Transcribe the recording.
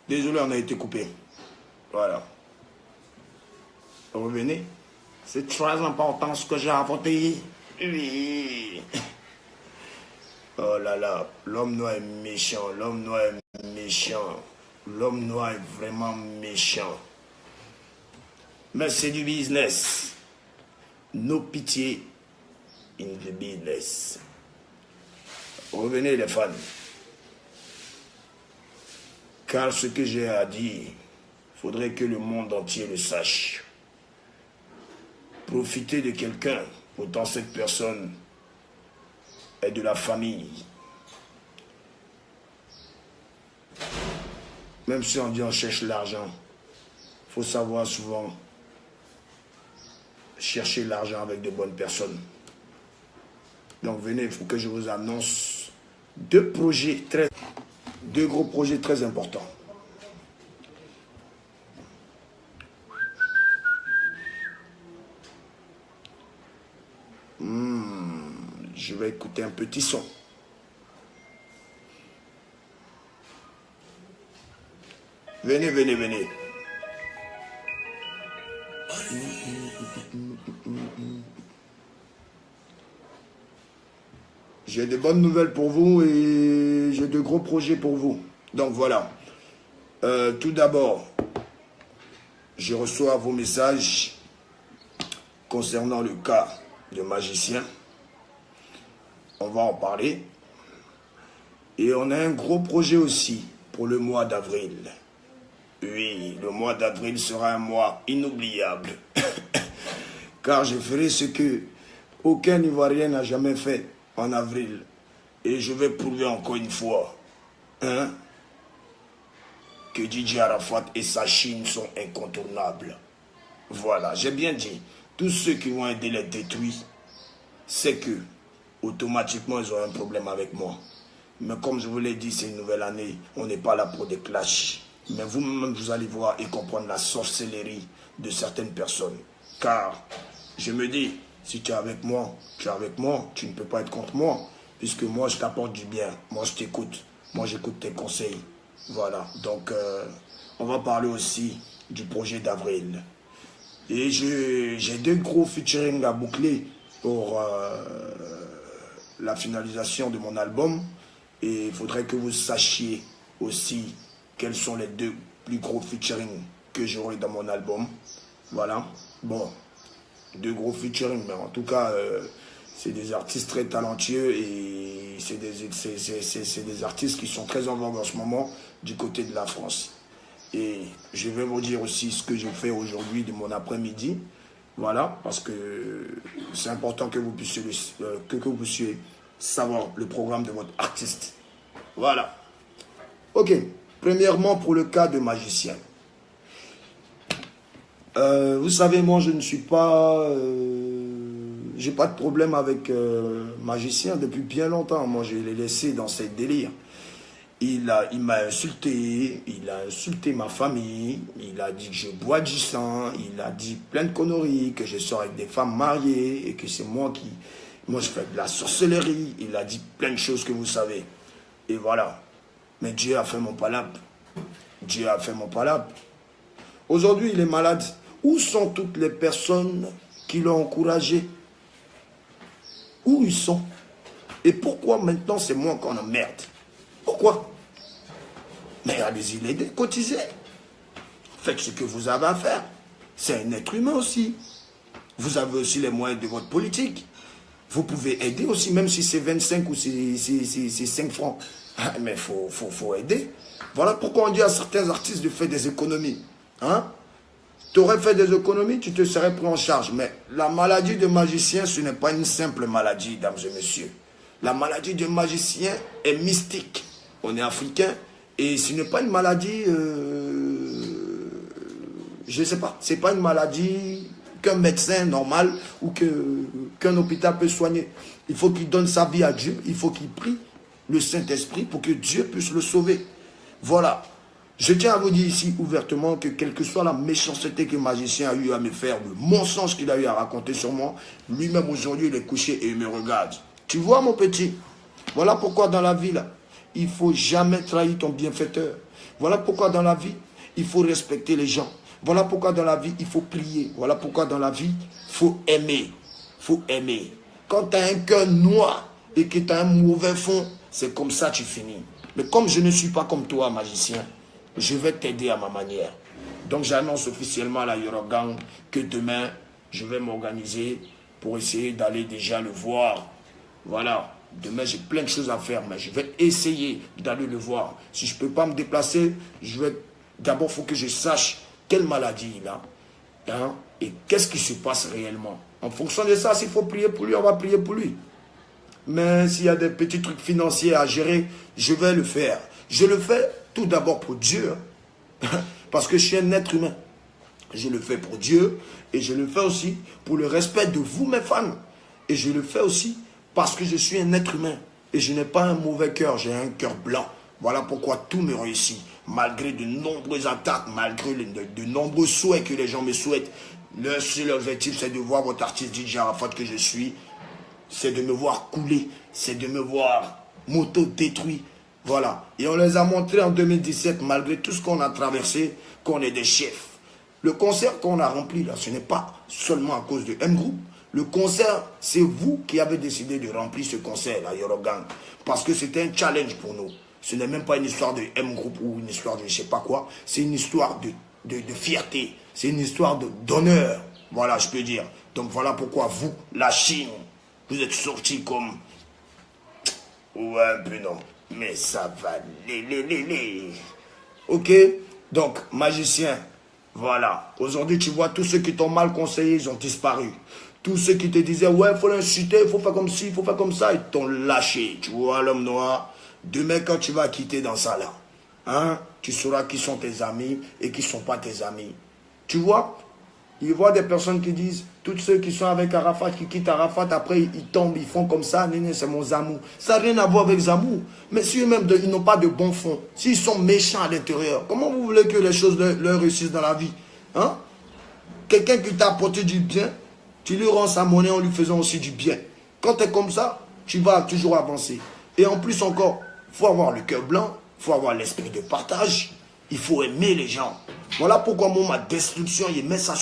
Désolé, on a été coupé. Voilà. Revenez. C'est très important ce que j'ai apporté. Oui. Oh là là, l'homme noir est méchant, l'homme noir est méchant. L'homme noir est vraiment méchant. Mais c'est du business. No pitié in the business. Revenez les fans. Car ce que j'ai à dire, il faudrait que le monde entier le sache. Profiter de quelqu'un, autant cette personne est de la famille. Même si on dit on cherche l'argent, il faut savoir souvent chercher l'argent avec de bonnes personnes. Donc venez, il faut que je vous annonce deux gros projets très importants. Je vais écouter un petit son. Venez, venez, venez. J'ai de bonnes nouvelles pour vous et j'ai de gros projets pour vous. Donc voilà. Tout d'abord, je reçois vos messages concernant le cas de magicien. On va en parler. Et on a un gros projet aussi pour le mois d'avril. Oui, le mois d'avril sera un mois inoubliable. Car je ferai ce que aucun Ivoirien n'a jamais fait en avril. Et je vais prouver encore une fois que DJ Arafat et sa Chine sont incontournables. Voilà, j'ai bien dit. Tous ceux qui vont aider les détruits, c'est que automatiquement ils ont un problème avec moi. Mais comme je vous l'ai dit, c'est une nouvelle année. On n'est pas là pour des clashs. Mais vous-même, vous allez voir et comprendre la sorcellerie de certaines personnes. Car, je me dis, si tu es avec moi, tu es avec moi, tu ne peux pas être contre moi. Puisque moi, je t'apporte du bien. Moi, je t'écoute. Moi, j'écoute tes conseils. Voilà. Donc, on va parler aussi du projet d'avril. Et j'ai deux gros featuring à boucler pour la finalisation de mon album. Et il faudrait que vous sachiez aussi quels sont les deux plus gros featuring que j'aurai dans mon album. Voilà. Bon, deux gros featuring, mais en tout cas, c'est des artistes très talentueux et c'est des artistes qui sont très en vogue en ce moment du côté de la France. Et je vais vous dire aussi ce que je fais aujourd'hui de mon après-midi. Voilà, parce que c'est important que vous puissiez savoir le programme de votre artiste. Voilà. Ok. Premièrement, pour le cas de magicien. Vous savez, moi, je ne suis pas... j'ai pas de problème avec magicien depuis bien longtemps. Moi, je l'ai laissé dans ses délires. Il m'a insulté, il a insulté ma famille, il a dit que je bois du sang, il a dit plein de conneries, que je sors avec des femmes mariées et que c'est moi qui... Moi, je fais de la sorcellerie. Il a dit plein de choses que vous savez. Et voilà. Mais Dieu a fait mon palabre. Dieu a fait mon palabre. Aujourd'hui, il est malade. Où sont toutes les personnes qui l'ont encouragé? Où ils sont? Et pourquoi maintenant c'est moi qu'on emmerde? Pourquoi? Mais allez-y l'aider, cotisez. Faites ce que vous avez à faire. C'est un être humain aussi. Vous avez aussi les moyens de votre politique. Vous pouvez aider aussi, même si c'est 25 ou c'est 5 francs. Mais il faut aider. Voilà pourquoi on dit à certains artistes de faire des économies. Hein? Tu aurais fait des économies, tu te serais pris en charge. Mais la maladie de magicien, ce n'est pas une simple maladie, dames et messieurs. La maladie de magicien est mystique. On est africain et ce n'est pas une maladie, je ne sais pas, c'est pas une maladie qu'un médecin normal ou qu'un hôpital peut soigner. Il faut qu'il donne sa vie à Dieu, il faut qu'il prie le Saint-Esprit pour que Dieu puisse le sauver. Voilà. Je tiens à vous dire ici ouvertement que quelle que soit la méchanceté que le magicien a eu à me faire, le mensonge qu'il a eu à raconter sur moi, lui-même aujourd'hui il est couché et il me regarde. Tu vois mon petit, voilà pourquoi dans la vie là, il ne faut jamais trahir ton bienfaiteur. Voilà pourquoi dans la vie, il faut respecter les gens. Voilà pourquoi dans la vie, il faut prier. Voilà pourquoi dans la vie, il faut aimer. Il faut aimer. Quand tu as un cœur noir et que tu as un mauvais fond, c'est comme ça que tu finis. Mais comme je ne suis pas comme toi, magicien, je vais t'aider à ma manière. Donc j'annonce officiellement à la Yorogang que demain, je vais m'organiser pour essayer d'aller déjà le voir. Voilà. Demain, j'ai plein de choses à faire, mais je vais essayer d'aller le voir. Si je ne peux pas me déplacer, d'abord, il faut que je sache quelle maladie il a. Hein, et qu'est-ce qui se passe réellement. En fonction de ça, s'il faut prier pour lui, on va prier pour lui. Mais s'il y a des petits trucs financiers à gérer, je vais le faire. Je le fais tout d'abord pour Dieu. Parce que je suis un être humain. Je le fais pour Dieu et je le fais aussi pour le respect de vous, mes fans. Et je le fais aussi parce que je suis un être humain. Et je n'ai pas un mauvais cœur, j'ai un cœur blanc. Voilà pourquoi tout me réussit. Malgré de nombreuses attaques, malgré de nombreux souhaits que les gens me souhaitent. Le seul objectif, c'est de voir votre artiste DJ Arafat que je suis. C'est de me voir couler. C'est de me voir m'auto-détruire. Voilà. Et on les a montrés en 2017, malgré tout ce qu'on a traversé, qu'on est des chefs. Le concert qu'on a rempli là, ce n'est pas seulement à cause de M-Group. Le concert, c'est vous qui avez décidé de remplir ce concert là, Yorogang. Parce que c'était un challenge pour nous. Ce n'est même pas une histoire de M-Group ou une histoire de je ne sais pas quoi. C'est une histoire de fierté. C'est une histoire d'honneur. Voilà, je peux dire. Donc voilà pourquoi vous, la Chine, vous êtes sortis comme... Ouais, un peu non. Mais ça va. Ok? Donc, magicien, voilà. Aujourd'hui, tu vois, tous ceux qui t'ont mal conseillé, ils ont disparu. Tous ceux qui te disaient, ouais, il faut l'insulter, il faut faire comme ci, il faut faire comme ça, ils t'ont lâché. Tu vois, l'homme noir, demain, quand tu vas quitter dans ça là, hein, tu sauras qui sont tes amis et qui ne sont pas tes amis. Tu vois, il voit des personnes qui disent, tous ceux qui sont avec Arafat, qui quittent Arafat, après ils tombent, ils font comme ça, c'est mon Zamou. Ça n'a rien à voir avec Zamou. Mais si eux-mêmes, ils n'ont pas de bon fond, s'ils sont méchants à l'intérieur, comment vous voulez que les choses leur réussissent dans la vie, hein? Quelqu'un qui t'a apporté du bien, tu lui rends sa monnaie en lui faisant aussi du bien. Quand tu es comme ça, tu vas toujours avancer. Et en plus encore, il faut avoir le cœur blanc, il faut avoir l'esprit de partage, il faut aimer les gens. Voilà pourquoi moi, ma destruction, il met ça